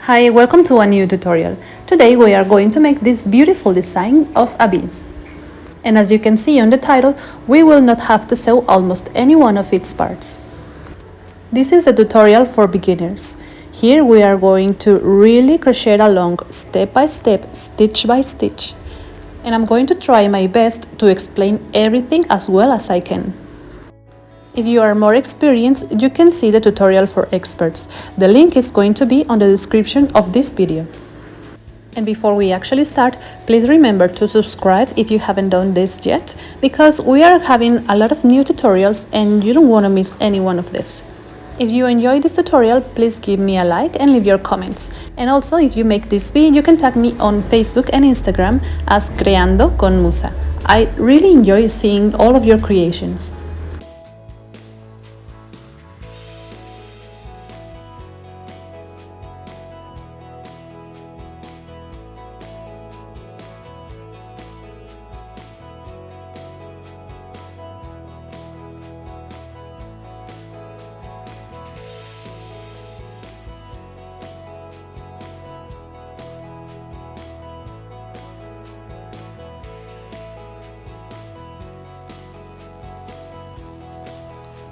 Hi, welcome to a new tutorial. Today we are going to make this beautiful design of a bee. And as you can see on the title, we will not have to sew almost any one of its parts. This is a tutorial for beginners. Here we are going to really crochet along step by step, stitch by stitch. And I'm going to try my best to explain everything as well as I can. If you are more experienced, you can see the tutorial for experts. The link is going to be on the description of this video. And before we actually start, please remember to subscribe if you haven't done this yet, because we are having a lot of new tutorials and you don't want to miss any one of this. If you enjoyed this tutorial, please give me a like and leave your comments. And also, if you make this bee, you can tag me on Facebook and Instagram as Creando Con Musa. I really enjoy seeing all of your creations.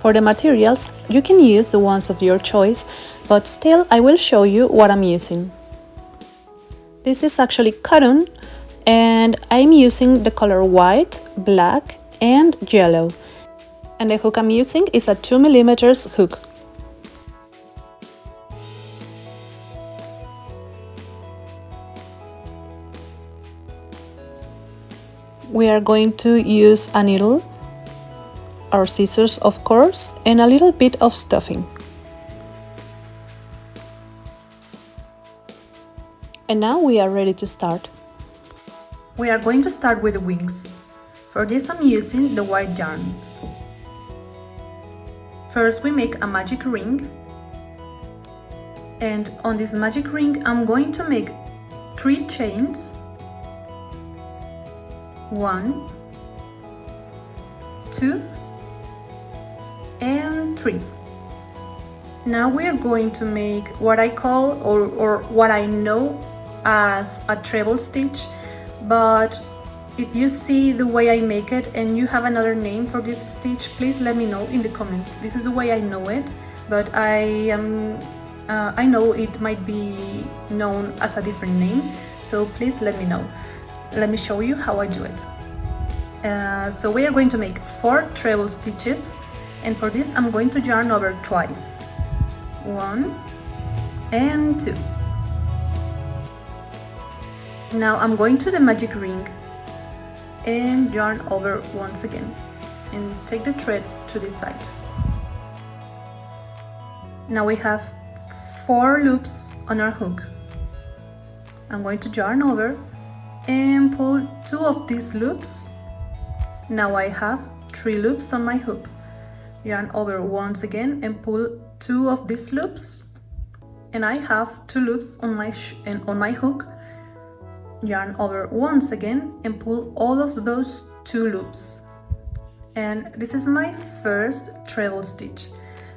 For the materials, you can use the ones of your choice, but still I will show you what I'm using. This is actually cotton, and I'm using the color white, black and yellow. And the hook I'm using is a 2mm hook. We are going to use a needle, our scissors of course, and a little bit of stuffing. And now we are ready to start. We are going to start with the wings. For this I'm using the white yarn. First we make a magic ring, and on this magic ring I'm going to make 3 chains. 1, 2 and 3. Now we are going to make what I call or what I know as a treble stitch, but if you see the way I make it and you have another name for this stitch, please let me know in the comments. This is the way I know it, but I know it might be known as a different name, so please let me know. Let me show you how I do it. So we are going to make 4 treble stitches, and for this I'm going to yarn over twice. 1 and 2. Now I'm going to the magic ring and yarn over once again and take the thread to this side. Now we have 4 loops on our hook. I'm going to yarn over and pull 2 of these loops. Now I have 3 loops on my hook. Yarn over once again and pull 2 of these loops, and I have 2 loops on my hook. Yarn over once again and pull all of those 2 loops, and this is my first treble stitch.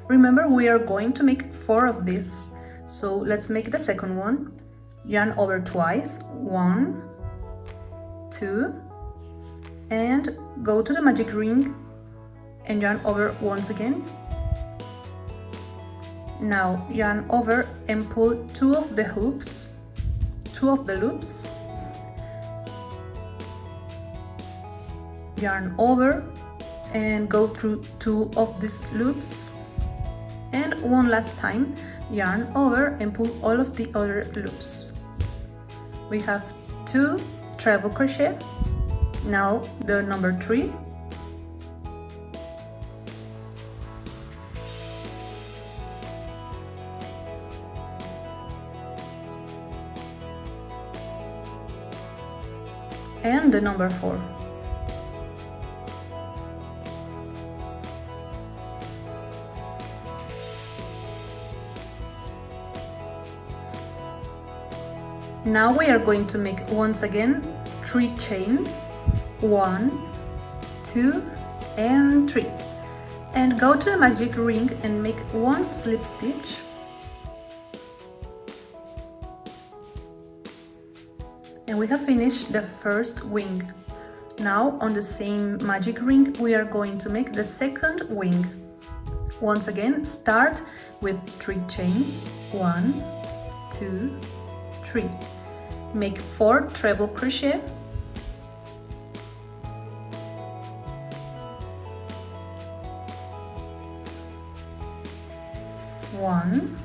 Remember, we are going to make 4 of these, so let's make the second one. Yarn over twice, 1, 2, and go to the magic ring and yarn over once again. Now yarn over and pull 2 of the hoops, 2 of the loops. Yarn over and go through 2 of these loops, and one last time yarn over and pull all of the other loops. We have 2 treble crochet. Now the number 3. And the number 4. Now we are going to make once again 3 chains. 1, 2 and 3, and go to the magic ring and make 1 slip stitch And we have finished the first wing. Now on the same magic ring we are going to make the second wing. Once again, start with 3 chains, 1, 2, 3. Make 4 treble crochet, 1,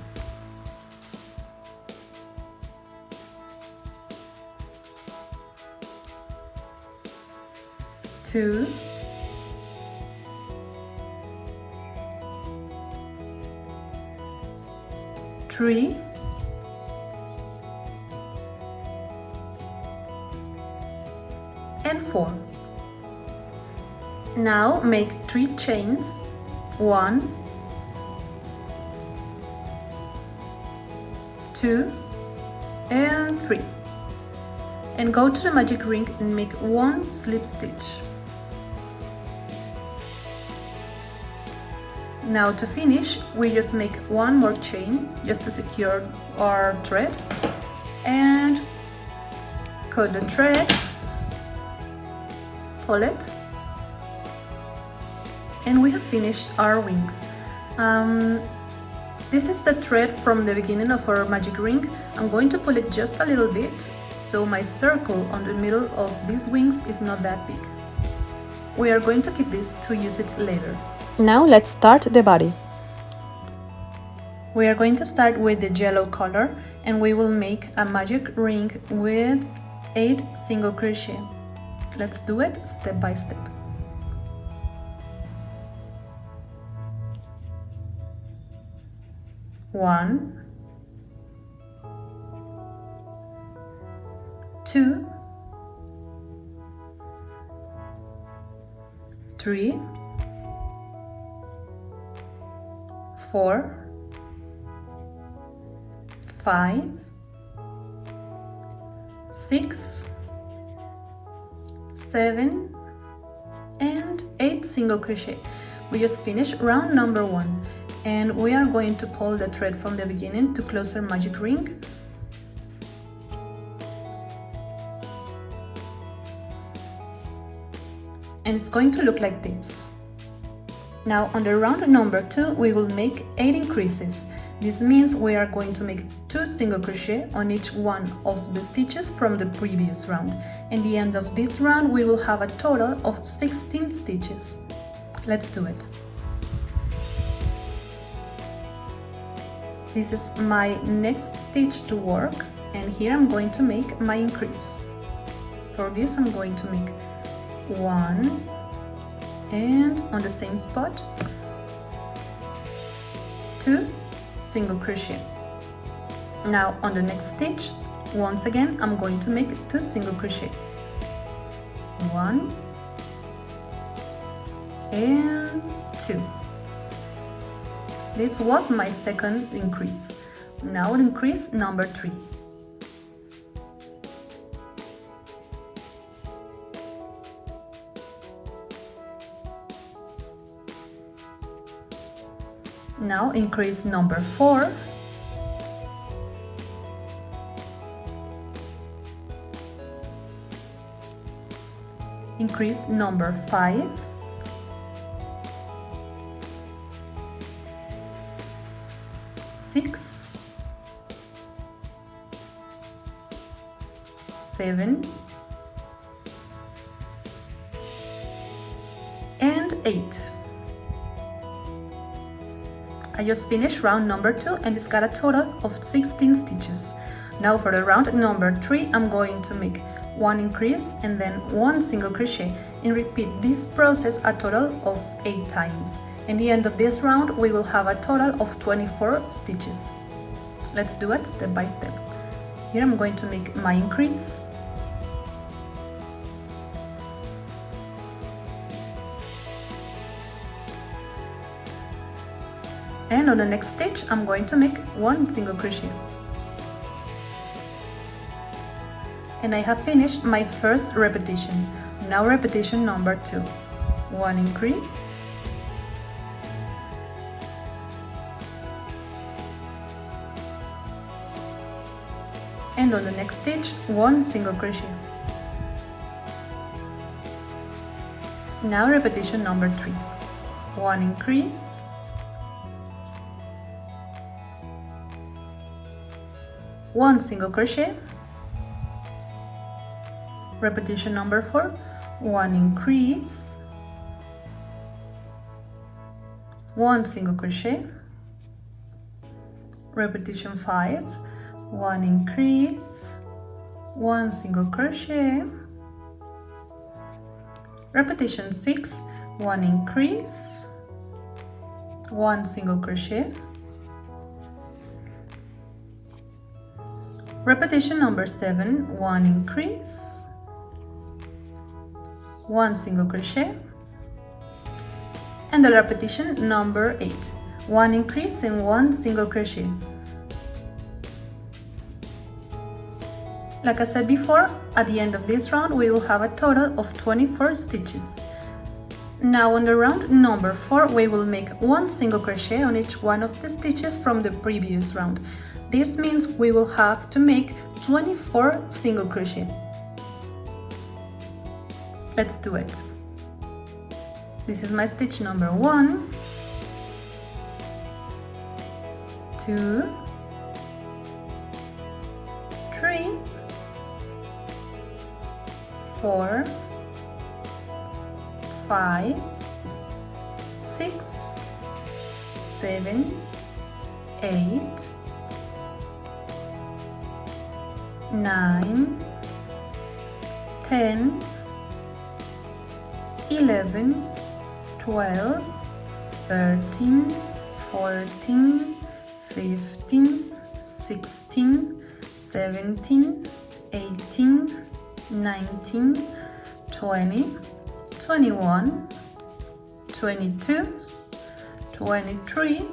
2, 3, and 4. Now make 3 chains, 1, 2, and 3. And go to the magic ring and make 1 slip stitch. Now to finish, we just make 1 more chain just to secure our thread and cut the thread, pull it, and we have finished our wings. This is the thread from the beginning of our magic ring. I'm going to pull it just a little bit so my circle on the middle of these wings is not that big. We are going to keep this to use it later. Now let's start the body. We are going to start with the yellow color and we will make a magic ring with 8 single crochet. Let's do it step by step. One, 2, 3, 4, 5, 6, 7, and 8 single crochet. We just finished round number 1 and we are going to pull the thread from the beginning to close our magic ring. And it's going to look like this. Now on the round number 2 we will make 8 increases. This means we are going to make 2 single crochet on each one of the stitches from the previous round. At the end of this round we will have a total of 16 stitches. Let's do it. This is my next stitch to work and here I'm going to make my increase. For this I'm going to make 1 and on the same spot 2 single crochet. Now on the next stitch, once again I'm going to make 2 single crochet, 1 and 2. This was my second increase. Now increase number 3. Now increase number 4. Increase number 5. Six, 7, and 8. I just finished round number 2 and it's got a total of 16 stitches. Now for the round number 3 I'm going to make 1 increase and then 1 single crochet and repeat this process a total of 8 times. At the end of this round we will have a total of 24 stitches. Let's do it step by step. Here I'm going to make my increase. And on the next stitch I'm going to make 1 single crochet. And I have finished my first repetition. Now repetition number 2. 1 increase. and on the next stitch 1 single crochet. Now repetition number 3. 1 increase, 1 single crochet. Repetition number 4. 1 increase, 1 single crochet. Repetition 5. 1 increase, 1 single crochet. Repetition 6. 1 increase, 1 single crochet. Repetition number 7. 1 increase, 1 single crochet. And the repetition number 8. 1 increase and 1 single crochet. Like I said before, at the end of this round we will have a total of 24 stitches. Now on the round number 4 we will make 1 single crochet on each one of the stitches from the previous round. This means we will have to make 24 single crochet. Let's do it. This is my stitch number 1, 2, 3, 4, 5, 6, 7, 8, 9, 10, 11, 12, 13, 14, 15, 16, 17, 18, 19, 20, 21, 22, 23,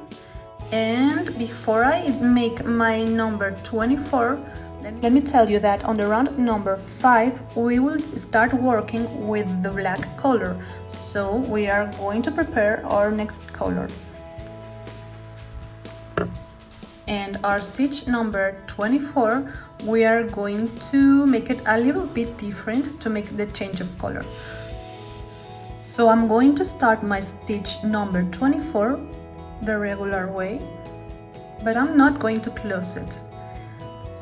and before I make my number 24, let me tell you that on the round number 5 we will start working with the black color, so we are going to prepare our next color. And our stitch number 24, we are going to make it a little bit different to make the change of color. So I'm going to start my stitch number 24 the regular way, but I'm not going to close it.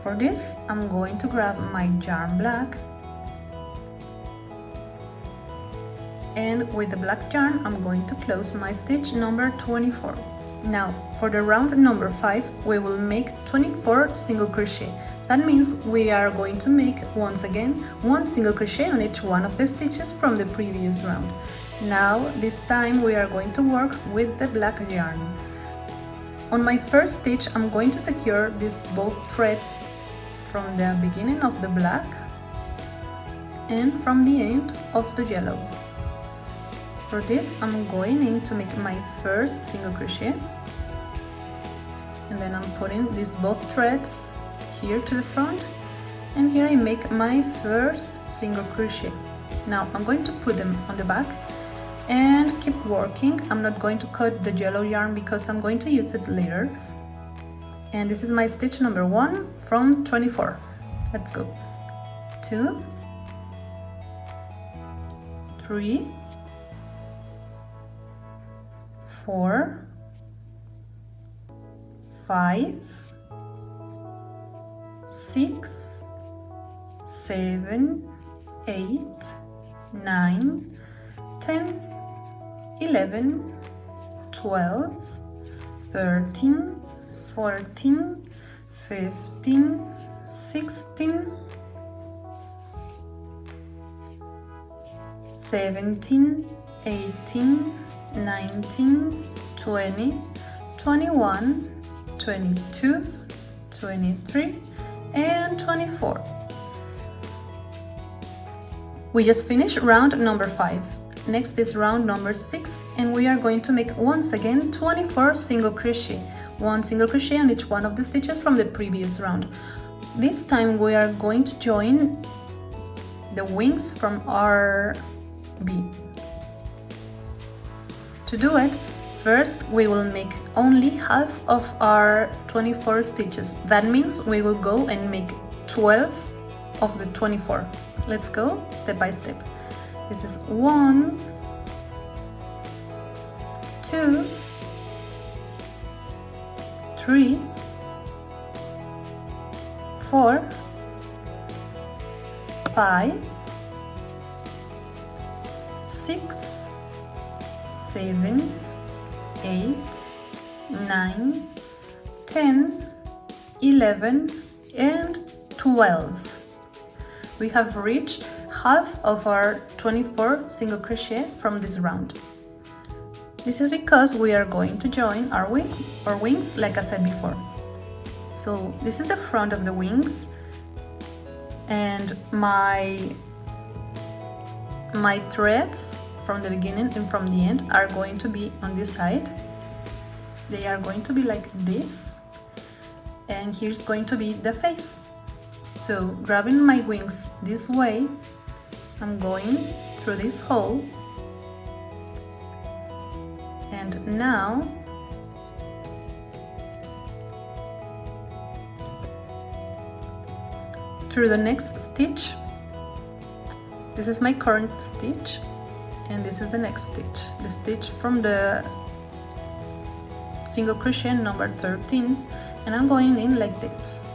For this, I'm going to grab my yarn black, and with the black yarn I'm going to close my stitch number 24. Now for the round number 5 we will make 24 single crochet. That means we are going to make once again 1 single crochet on each one of the stitches from the previous round. Now this time we are going to work with the black yarn. On my first stitch I'm going to secure these both threads from the beginning of the black and from the end of the yellow. For this I'm going in to make my first single crochet, and then I'm putting these both threads here to the front, and here I make my first single crochet. Now I'm going to put them on the back and keep working. I'm not going to cut the yellow yarn because I'm going to use it later. And this is my stitch number 1 from 24. Let's go. 2, 3, 4, 5, 6, 7, 8, 9, 10, 11, 12, 13, 14, 15, 16, 17, 18, 19, 20, 21, 22, 23, and 24. We just finished round number 5. Next is round number 6, and we are going to make once again 24 single crochet. 1 single crochet on each one of the stitches from the previous round. This time we are going to join the wings from our bee. To do it, first we will make only half of our 24 stitches. That means we will go and make 12th of the 24. Let's go step by step. This is 1, 2, 3, 4, 5, 6, 7, 8, 9, 10, 11, and 12. We have reached half of our 24 single crochet from this round. This is because we are going to join our wings, like I said before. So this is the front of the wings, and my threads from the beginning and from the end are going to be on this side. They are going to be like this, and here's going to be the face. So grabbing my wings this way, I'm going through this hole, and now through the next stitch. This is my current stitch, and this is the next stitch, the stitch from the single crochet number 13, and I'm going in like this.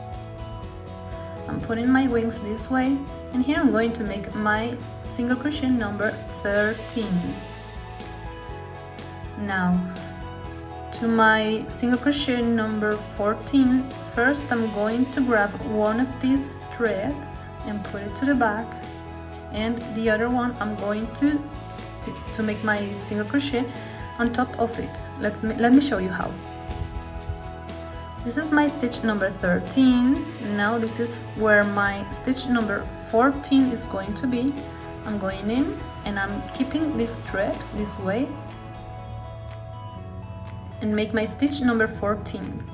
I'm putting my wings this way, and here I'm going to make my single crochet number 13. Now to my single crochet number 14, first I'm going to grab one of these threads and put it to the back, and the other one I'm going to make my single crochet on top of it. Let me show you how. This is my stitch number 13. Now this is where my stitch number 14 is going to be. I'm going in and I'm keeping this thread this way and make my stitch number 14.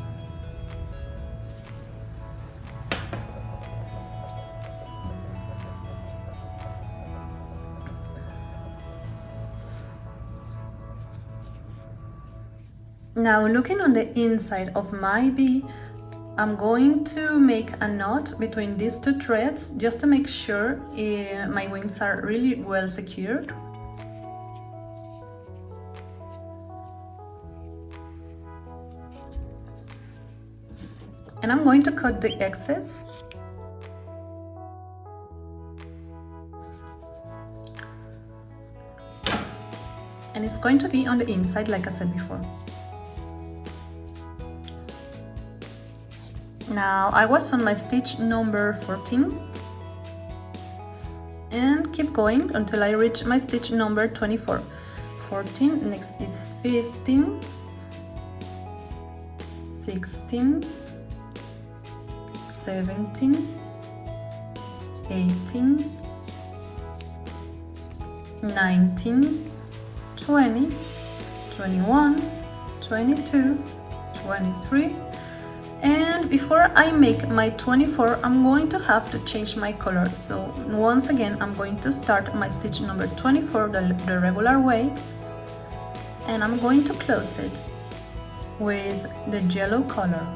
Now looking on the inside of my bee, I'm going to make a knot between these two threads just to make sure my wings are really well secured. And I'm going to cut the excess. And it's going to be on the inside, like I said before. Now I was on my stitch number 14 and keep going until I reach my stitch number 24. 14, next is 15, 16, 17, 18, 19, 20, 21, 22, 23, and before I make my 24, I'm going to have to change my color. So once again, I'm going to start my stitch number 24 the regular way, and I'm going to close it with the yellow color.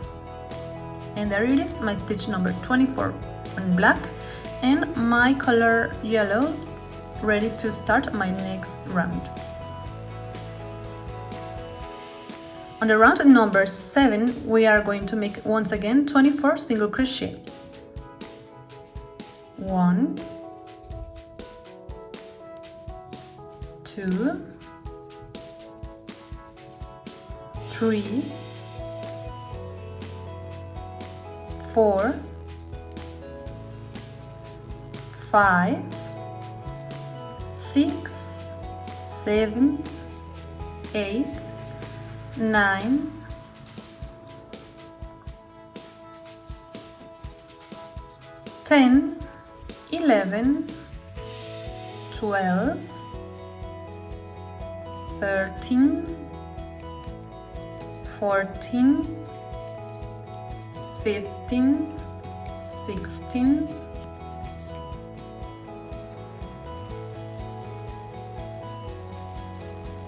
And there it is, my stitch number 24 on black and my color yellow, ready to start my next round. On the round number 7, we are going to make once again 24 single crochet. 1, 2, 3, 4, 5, 6, 7, 8, 9, 10, 11, 12, 13, 14, 15, 16,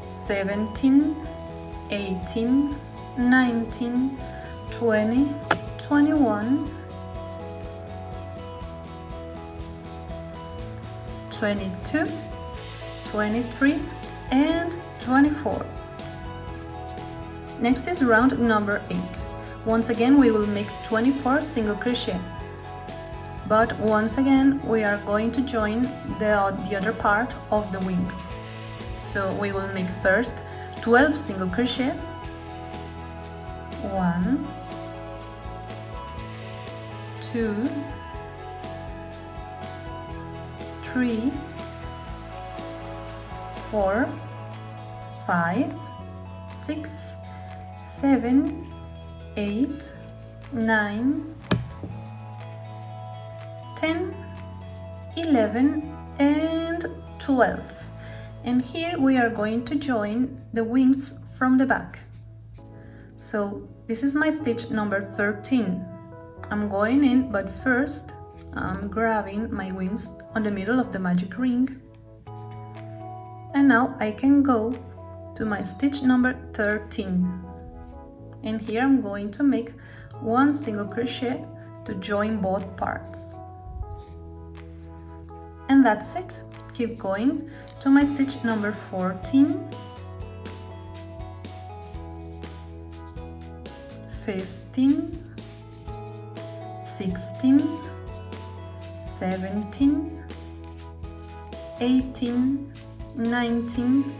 17, 18, 19, 20, 21, 22, 23 and 24. Next is round number 8. Once again we will make 24 single crochet, but once again we are going to join the other part of the wings. So we will make first 12 single crochet, 1, 2, 3, 4, 5, 6, 7, 8, 9, 10, 11 and 12. And here we are going to join the wings from the back. So this is my stitch number 13. I'm going in, but first I'm grabbing my wings on the middle of the magic ring. And now I can go to my stitch number 13. And here I'm going to make 1 single crochet to join both parts. And that's it. Keep going to my stitch number 14, 15, 16, 17, 18, 19,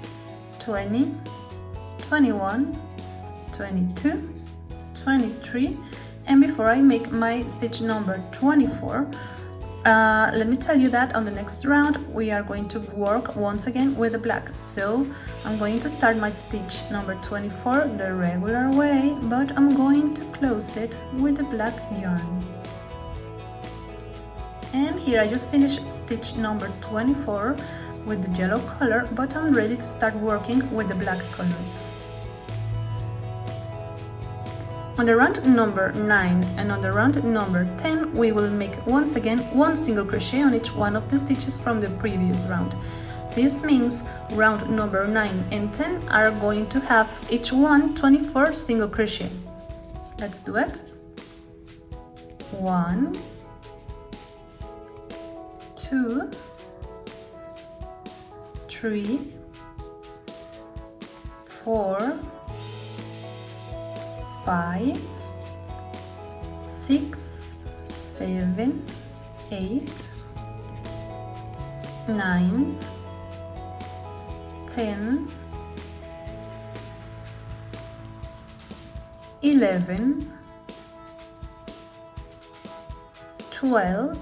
20, 21, 22, 23, and before I make my stitch number 24, let me tell you that on the next round we are going to work once again with the black. So I'm going to start my stitch number 24 the regular way, but I'm going to close it with the black yarn. And here I just finished stitch number 24 with the yellow color, but I'm ready to start working with the black color. On the round number 9 and on the round number 10 we will make once again 1 single crochet on each one of the stitches from the previous round. This means round number 9 and 10 are going to have each one 24 single crochet. Let's do it. 1, 2, 3, 4, 5, 6, 7, 8, 9, 10, 11, 12,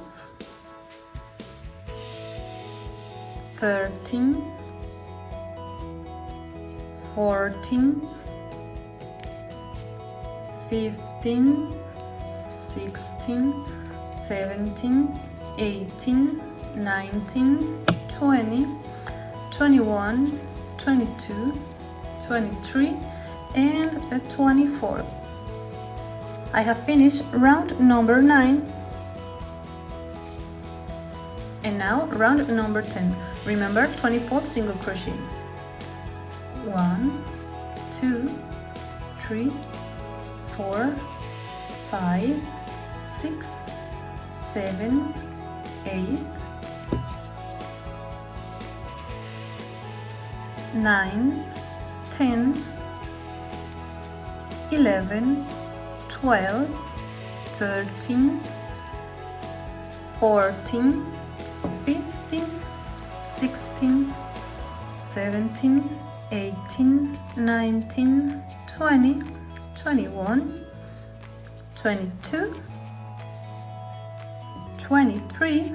13, 14, 15, 16, 17, 18, 19, 20, 21, 22, 23 and 24. I have finished round number 9 and now round number 10. Remember 24 single crochet. 1, 2, 3, 4, 5, 6, 7, 8, 9, 10, 11, 12, 13, 14, 15, 16, 17, 18, 19, 20, 21, 22, 23,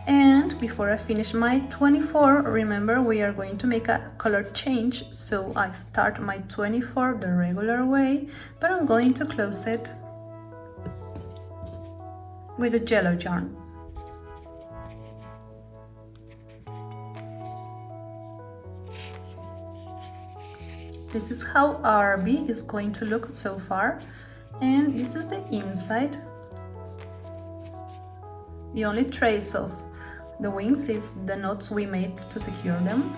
and before I finish my 24, remember we are going to make a color change, so I start my 24 the regular way, but I'm going to close it with a yellow yarn. This is how our bee is going to look so far, and this is the inside. The only trace of the wings is the knots we made to secure them.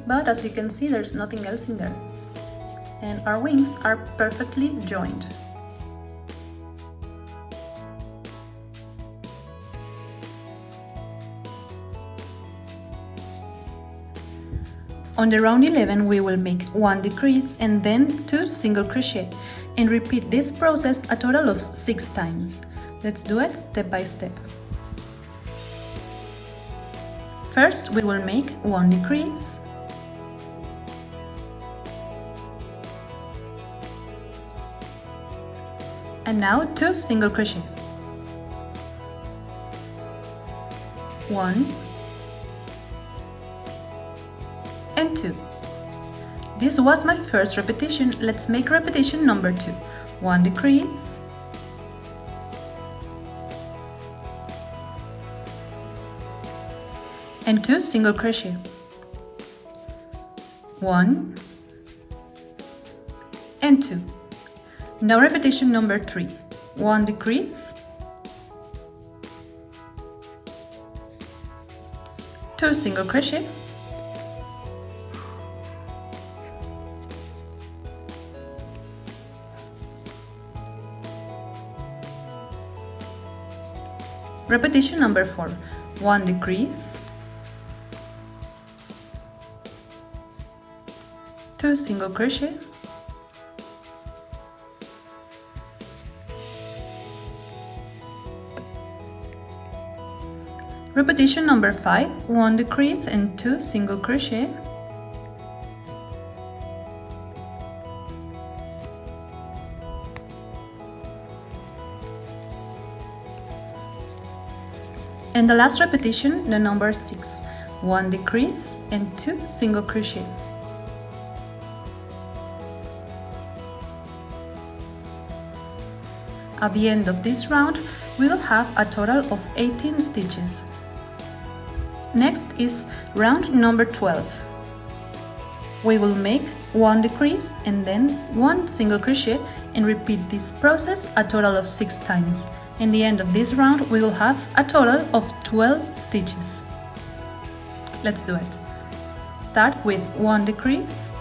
But as you can see, there's nothing else in there, and our wings are perfectly joined. On the round 11 we will make 1 decrease and then 2 single crochet and repeat this process a total of 6 times. Let's do it step by step. First we will make 1 decrease, and now 2 single crochet, 1 and 2. This was my first repetition. Let's make repetition number 2. 1 decrease, and 2 single crochet, 1 and 2. Now repetition number 3. 1 decrease, 2 single crochet, repetition number 4. 1 decrease, 2 single crochet, repetition number 5. 1 decrease and 2 single crochet, and the last repetition, the number 6. 1 decrease and 2 single crochet. At the end of this round, we will have a total of 18 stitches. Next is round number 12. We will make 1 decrease and then 1 single crochet and repeat this process a total of 6 times. In the end of this round, we will have a total of 12 stitches. Let's do it. Start with 1 decrease,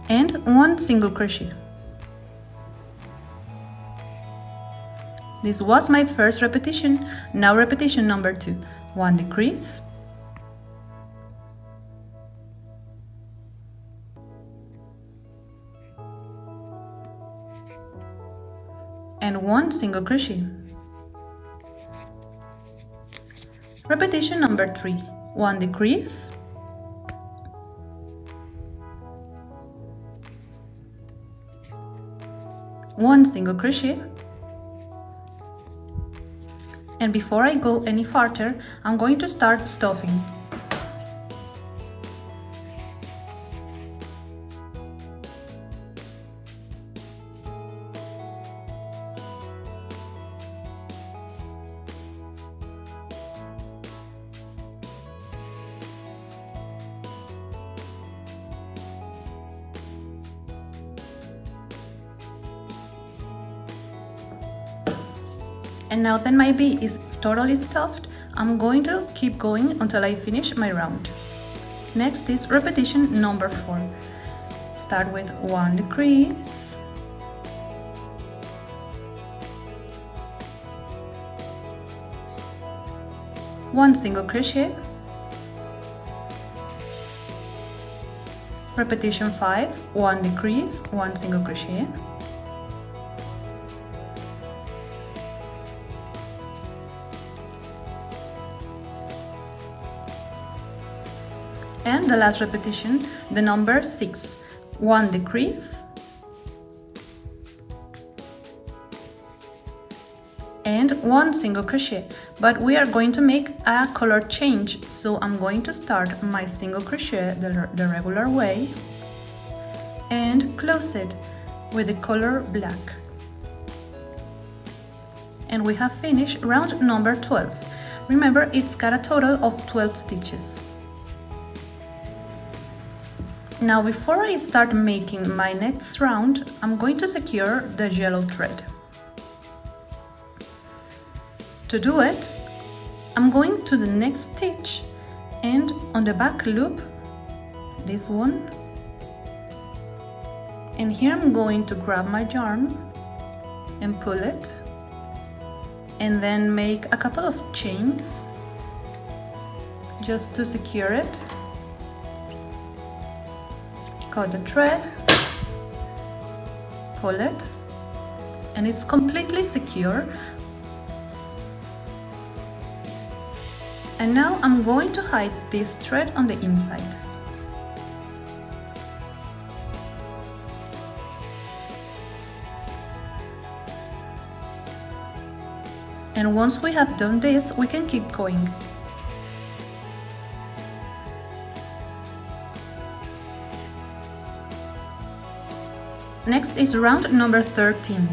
and 1 single crochet. This was my first repetition. Now repetition number 2. 1 decrease, and 1 single crochet. Repetition number 3. 1 decrease, one single crochet. And before I go any farther, I'm going to start stuffing. And now that my bee is totally stuffed, I'm going to keep going until I finish my round. Next is repetition number 4. Start with 1 decrease, one single crochet. Repetition 5. 1 decrease, 1 single crochet. And the last repetition, the number 6. 1 decrease and 1 single crochet. But we are going to make a color change, so I'm going to start my single crochet the regular way and close it with the color black. And we have finished round number 12. Remember, it's got a total of 12 stitches. Now, before I start making my next round, I'm going to secure the yellow thread. To do it, I'm going to the next stitch and on the back loop, this one, And here I'm going to grab my yarn and pull it, and then make a couple of chains just to secure it. Cut the thread, pull it, and it's completely secure. And now I'm going to hide this thread on the inside. And once we have done this, we can keep going. Next is round number 13.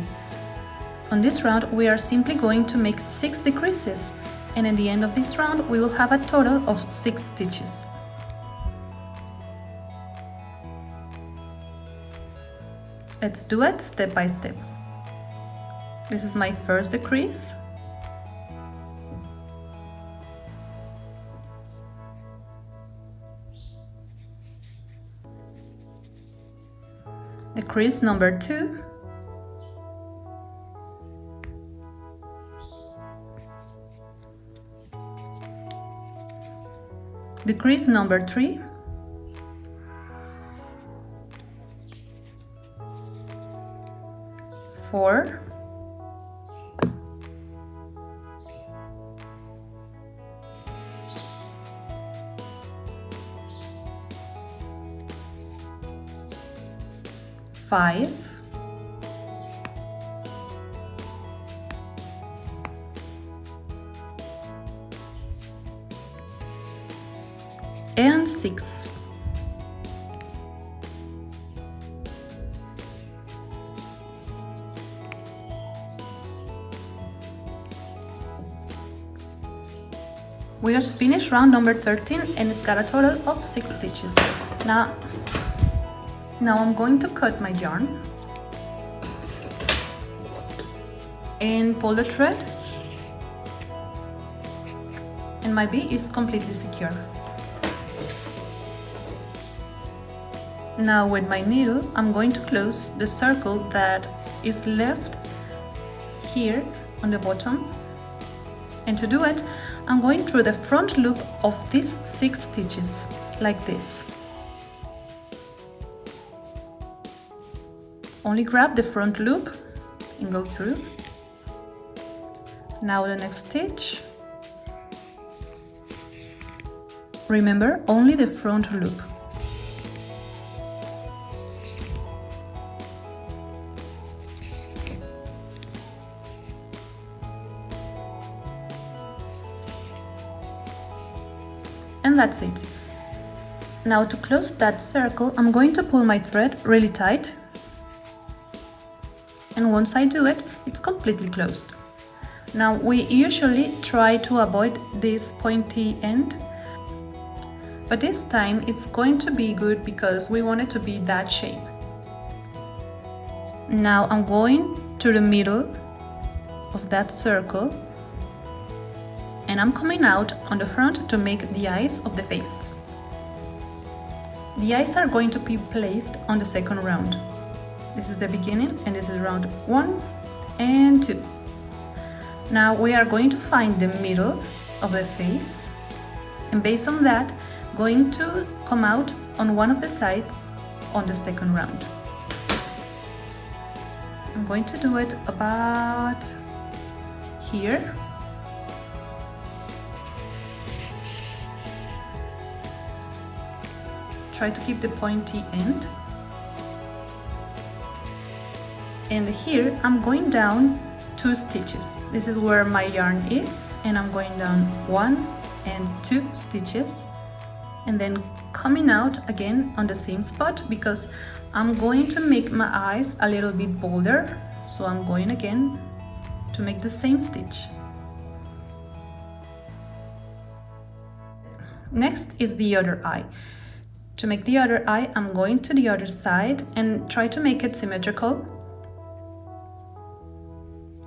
On this round, we are simply going to make 6 decreases, and at the end of this round, we will have a total of 6 stitches. Let's do it step by step. This is my first decrease. Decrease number 2. Decrease number 3. Four. Five. And 6. We just finished round number 13 and it's got a total of 6 stitches. Now I'm going to cut my yarn and pull the thread, and my bee is completely secure. Now with my needle, I'm going to close the circle that is left here on the bottom, and to do it, I'm going through the front loop of these 6 stitches, like this. Only grab the front loop and go through. Now the next stitch. Remember, only the front loop. And that's it. Now to close that circle, I'm going to pull my thread really tight. And once I do it, it's completely closed. Now we usually try to avoid this pointy end, but this time it's going to be good because we want it to be that shape. Now I'm going to the middle of that circle, and I'm coming out on the front to make the eyes of the face. The eyes are going to be placed on the second round. This is the beginning, and this is round 1 and 2. Now we are going to find the middle of the face, and based on that, going to come out on one of the sides on the second round. I'm going to do it about here. Try to keep the pointy end. And here I'm going down 2 stitches. This is where my yarn is, and I'm going down 1 and 2 stitches, and then coming out again on the same spot because I'm going to make my eyes a little bit bolder, so I'm going again to make the same stitch. Next is the other eye. To make the other eye, I'm going to the other side and try to make it symmetrical,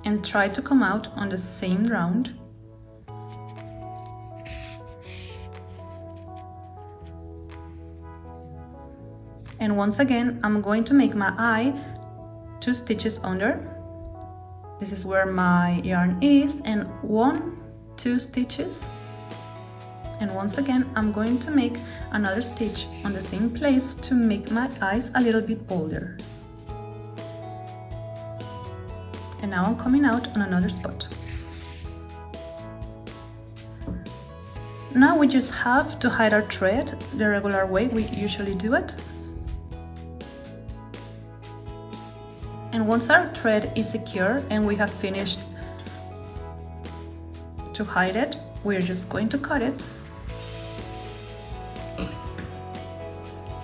and try to come out on the same round. And once again, I'm going to make my eye 2 stitches under. This is where my yarn is, and 1, 2 stitches. And once again, I'm going to make another stitch on the same place to make my eyes a little bit bolder. And now I'm coming out on another spot. Now we just have to hide our thread the regular way we usually do it. And once our thread is secure and we have finished to hide it, we're just going to cut it.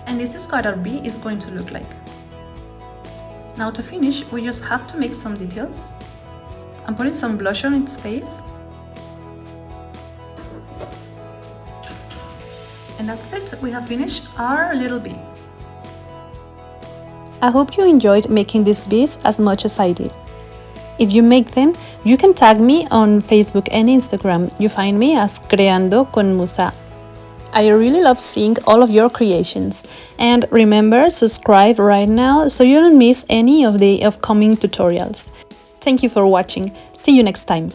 And this is what our bee is going to look like. Now to finish, we just have to make some details. I'm putting some blush on its face. And that's it, we have finished our little bee. I hope you enjoyed making these bees as much as I did. If you make them, you can tag me on Facebook and Instagram. You find me as Creando Con Musa. I really love seeing all of your creations. And remember, subscribe right now so you don't miss any of the upcoming tutorials. Thank you for watching. See you next time.